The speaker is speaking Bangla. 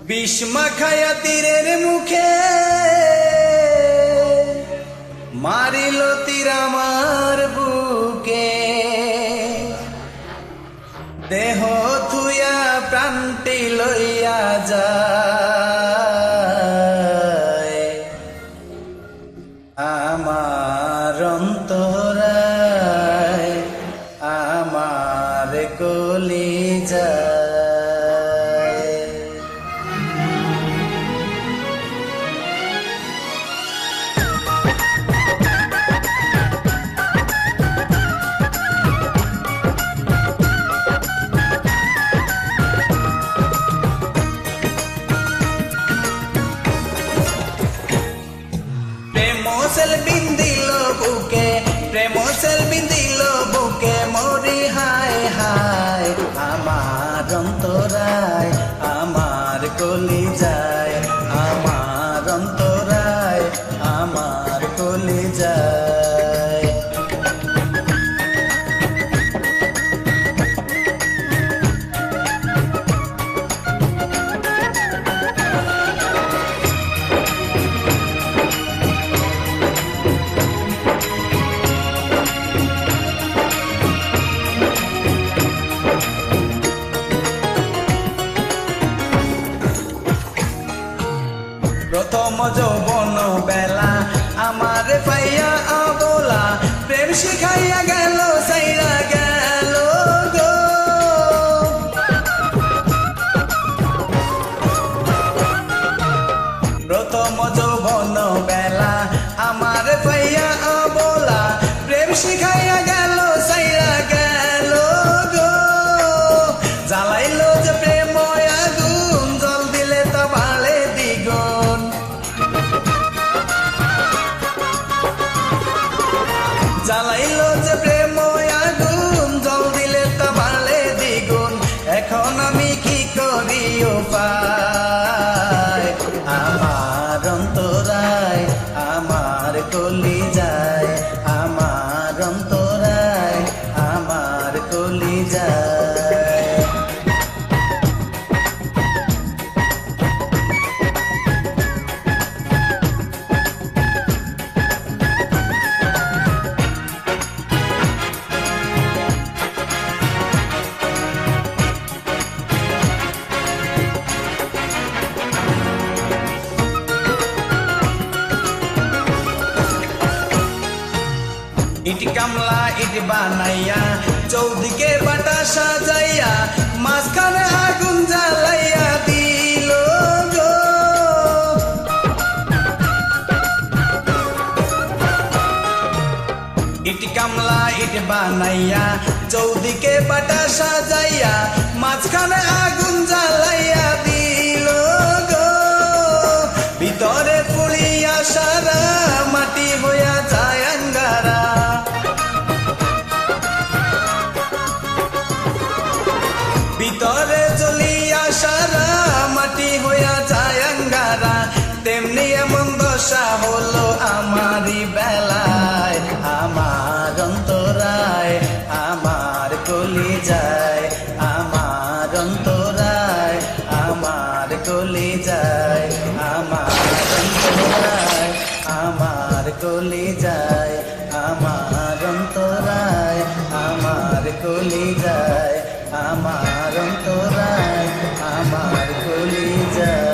বিষ মাখায়া তীরের মুখে মারিল তীর আমার বুকে, দেহ থুয়া প্রাণটি লইয়া যায় আমার অন্তরায়, আমার কলিজায়। বিন্দিল বুকে প্রেম সেল বিন্দিল বুকে মরি হায় হায় আমার অন্তরায়, আমার কলিজায়, আমার অন্তরায়, আমার কলিজায়। প্রথম যৌবন বেলা আমার পাইয়া অবলা, প্রেম শিখাইয়া গেল সাইরা গেল গো। প্রথম যৌবন বেলা আমার পাইয়া অবলা, প্রেম শিখাইয়া গেল সাইরা গেল গো। জ্বালাইল যে প্রেম আগুন, জল দিলে তা বাড়ে দ্বিগুণ। জ্বালাইল যে প্রেম আগুন, জল দিলে তা বাড়ে দ্বিগুণ। এখন আমি কি করি উপায়, আমার অন্তরায়, আমার কলিজায়, আমার অন্তরায়, আমার কলিজায়। ইট কামলা ইট বানাইয়া, চৌদিকে বাটা সাজাইয়া, মাঝখানে আগুন জ্বালাইয়া দিল গো। ইট কামলা ইট বানাইয়া, চৌদিকে বাটা সাজাইয়া, মাঝখানে আগুন জ্বালাইয়া দিল গো। ভিতরে পুড়িয়া সারা মাটি হইয়া যায় আঙ্গারা, ভিতরে জ্বলিয়া সারা মাটি হইয়া যায় আঙ্গারা। তেমনি এমন দশা হলো আমারই বেলায়, আমার অন্তরায়, আমার কলিজায়, আমার অন্তরায়, আমার কলিজায়, আমার অন্তরায়, আমার কলিজায়, আমার অন্তরায়, আমার কলিজায়, আমার অন্তরায়, আমার কলিজায়।